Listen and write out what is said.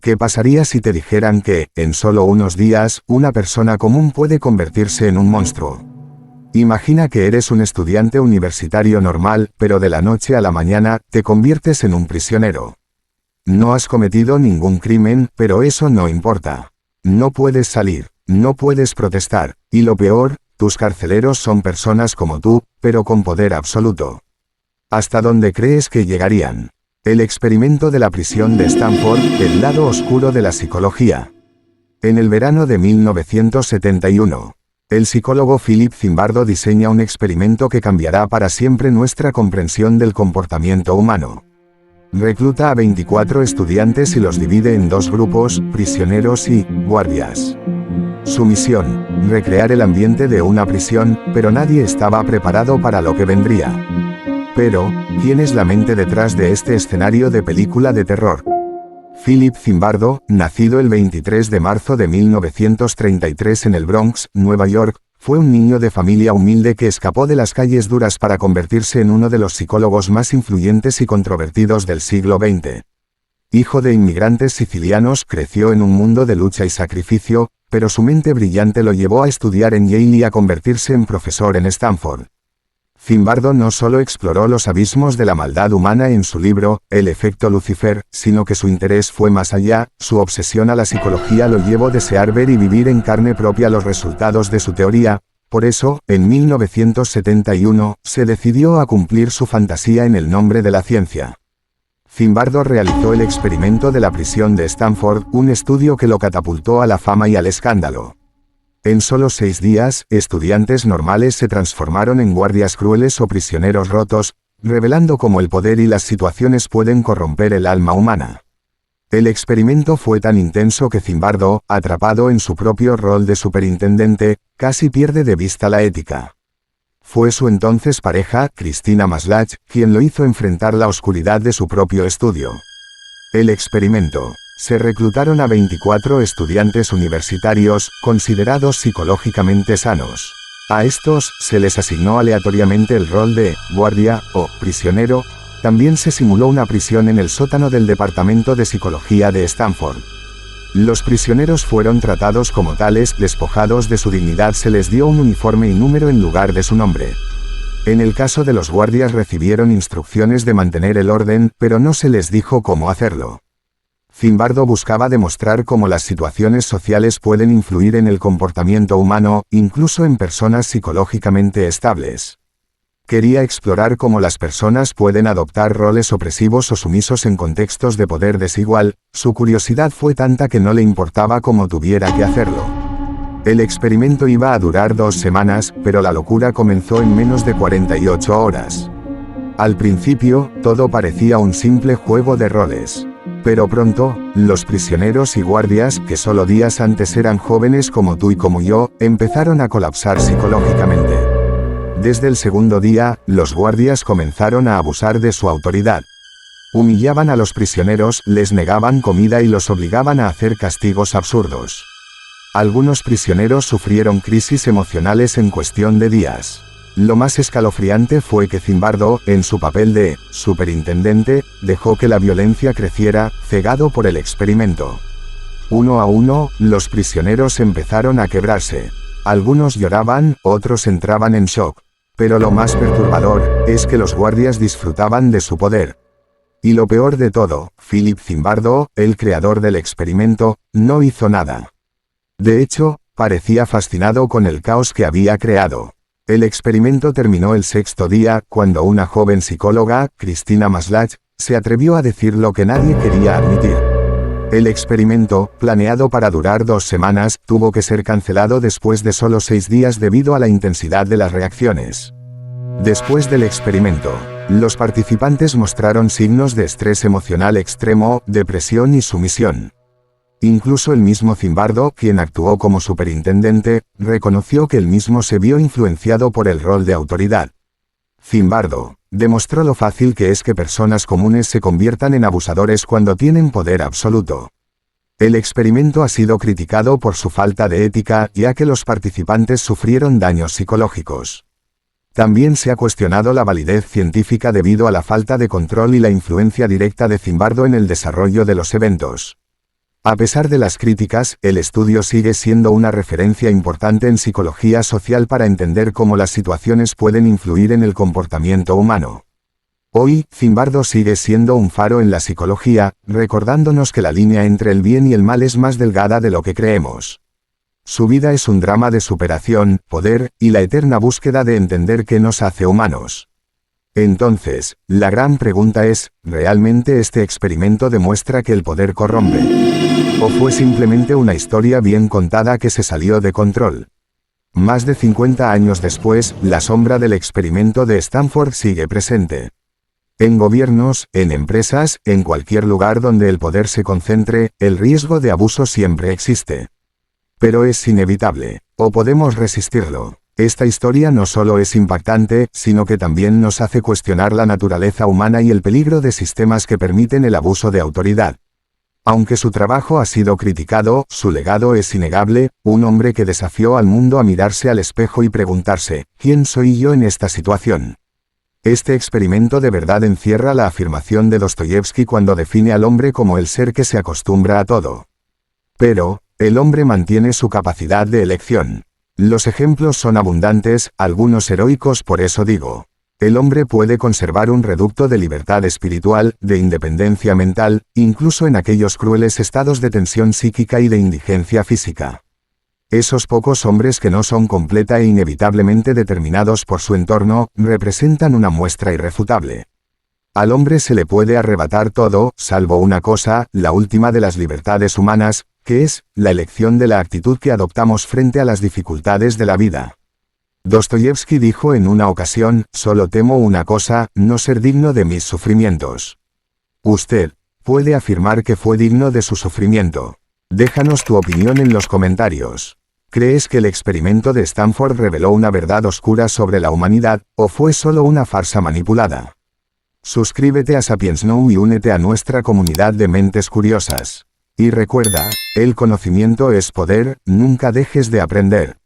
¿Qué pasaría si te dijeran que, en solo unos días, una persona común puede convertirse en un monstruo? Imagina que eres un estudiante universitario normal, pero de la noche a la mañana, te conviertes en un prisionero. No has cometido ningún crimen, pero eso no importa. No puedes salir, no puedes protestar, y lo peor, tus carceleros son personas como tú, pero con poder absoluto. ¿Hasta dónde crees que llegarían? El experimento de la prisión de Stanford, el lado oscuro de la psicología. En el verano de 1971, el psicólogo Philip Zimbardo diseña un experimento que cambiará para siempre nuestra comprensión del comportamiento humano. Recluta a 24 estudiantes y los divide en dos grupos, prisioneros y guardias. Su misión, recrear el ambiente de una prisión, pero nadie estaba preparado para lo que vendría. Pero, ¿quién es la mente detrás de este escenario de película de terror? Philip Zimbardo, nacido el 23 de marzo de 1933 en el Bronx, Nueva York, fue un niño de familia humilde que escapó de las calles duras para convertirse en uno de los psicólogos más influyentes y controvertidos del siglo XX. Hijo de inmigrantes sicilianos, creció en un mundo de lucha y sacrificio, pero su mente brillante lo llevó a estudiar en Yale y a convertirse en profesor en Stanford. Zimbardo no solo exploró los abismos de la maldad humana en su libro, El efecto Lucifer, sino que su interés fue más allá, su obsesión a la psicología lo llevó a desear ver y vivir en carne propia los resultados de su teoría. Por eso, en 1971, se decidió a cumplir su fantasía en el nombre de la ciencia. Zimbardo realizó el experimento de la prisión de Stanford, un estudio que lo catapultó a la fama y al escándalo. En solo 6 días, estudiantes normales se transformaron en guardias crueles o prisioneros rotos, revelando cómo el poder y las situaciones pueden corromper el alma humana. El experimento fue tan intenso que Zimbardo, atrapado en su propio rol de superintendente, casi pierde de vista la ética. Fue su entonces pareja, Christina Maslach, quien lo hizo enfrentar la oscuridad de su propio estudio. El experimento. Se reclutaron a 24 estudiantes universitarios, considerados psicológicamente sanos. A estos, se les asignó aleatoriamente el rol de guardia o prisionero. También se simuló una prisión en el sótano del Departamento de Psicología de Stanford. Los prisioneros fueron tratados como tales, despojados de su dignidad, se les dio un uniforme y número en lugar de su nombre. En el caso de los guardias recibieron instrucciones de mantener el orden, pero no se les dijo cómo hacerlo. Zimbardo buscaba demostrar cómo las situaciones sociales pueden influir en el comportamiento humano, incluso en personas psicológicamente estables. Quería explorar cómo las personas pueden adoptar roles opresivos o sumisos en contextos de poder desigual. Su curiosidad fue tanta que no le importaba cómo tuviera que hacerlo. El experimento iba a durar 2 semanas, pero la locura comenzó en menos de 48 horas. Al principio, todo parecía un simple juego de roles. Pero pronto, los prisioneros y guardias, que solo días antes eran jóvenes como tú y como yo, empezaron a colapsar psicológicamente. Desde el segundo día, los guardias comenzaron a abusar de su autoridad. Humillaban a los prisioneros, les negaban comida y los obligaban a hacer castigos absurdos. Algunos prisioneros sufrieron crisis emocionales en cuestión de días. Lo más escalofriante fue que Zimbardo, en su papel de superintendente, dejó que la violencia creciera, cegado por el experimento. Uno a uno, los prisioneros empezaron a quebrarse. Algunos lloraban, otros entraban en shock. Pero lo más perturbador, es que los guardias disfrutaban de su poder. Y lo peor de todo, Philip Zimbardo, el creador del experimento, no hizo nada. De hecho, parecía fascinado con el caos que había creado. El experimento terminó el 6º día, cuando una joven psicóloga, Christina Maslach, se atrevió a decir lo que nadie quería admitir. El experimento, planeado para durar 2 semanas, tuvo que ser cancelado después de solo 6 días debido a la intensidad de las reacciones. Después del experimento, los participantes mostraron signos de estrés emocional extremo, depresión y sumisión. Incluso el mismo Zimbardo, quien actuó como superintendente, reconoció que él mismo se vio influenciado por el rol de autoridad. Zimbardo demostró lo fácil que es que personas comunes se conviertan en abusadores cuando tienen poder absoluto. El experimento ha sido criticado por su falta de ética, ya que los participantes sufrieron daños psicológicos. También se ha cuestionado la validez científica debido a la falta de control y la influencia directa de Zimbardo en el desarrollo de los eventos. A pesar de las críticas, el estudio sigue siendo una referencia importante en psicología social para entender cómo las situaciones pueden influir en el comportamiento humano. Hoy, Zimbardo sigue siendo un faro en la psicología, recordándonos que la línea entre el bien y el mal es más delgada de lo que creemos. Su vida es un drama de superación, poder, y la eterna búsqueda de entender qué nos hace humanos. Entonces, la gran pregunta es, ¿realmente este experimento demuestra que el poder corrompe? ¿O fue simplemente una historia bien contada que se salió de control? Más de 50 años después, la sombra del experimento de Stanford sigue presente. En gobiernos, en empresas, en cualquier lugar donde el poder se concentre, el riesgo de abuso siempre existe. Pero es inevitable, o podemos resistirlo. Esta historia no solo es impactante, sino que también nos hace cuestionar la naturaleza humana y el peligro de sistemas que permiten el abuso de autoridad. Aunque su trabajo ha sido criticado, su legado es innegable, un hombre que desafió al mundo a mirarse al espejo y preguntarse, ¿quién soy yo en esta situación? Este experimento de verdad encierra la afirmación de Dostoyevsky cuando define al hombre como el ser que se acostumbra a todo. Pero, el hombre mantiene su capacidad de elección. Los ejemplos son abundantes, algunos heroicos, por eso digo. El hombre puede conservar un reducto de libertad espiritual, de independencia mental, incluso en aquellos crueles estados de tensión psíquica y de indigencia física. Esos pocos hombres que no son completa e inevitablemente determinados por su entorno, representan una muestra irrefutable. Al hombre se le puede arrebatar todo, salvo una cosa, la última de las libertades humanas, que es, la elección de la actitud que adoptamos frente a las dificultades de la vida. Dostoyevsky dijo en una ocasión, solo temo una cosa, no ser digno de mis sufrimientos. Usted puede afirmar que fue digno de su sufrimiento. Déjanos tu opinión en los comentarios. ¿Crees que el experimento de Stanford reveló una verdad oscura sobre la humanidad, o fue solo una farsa manipulada? Suscríbete a Sapiens Now y únete a nuestra comunidad de mentes curiosas. Y recuerda, el conocimiento es poder, nunca dejes de aprender.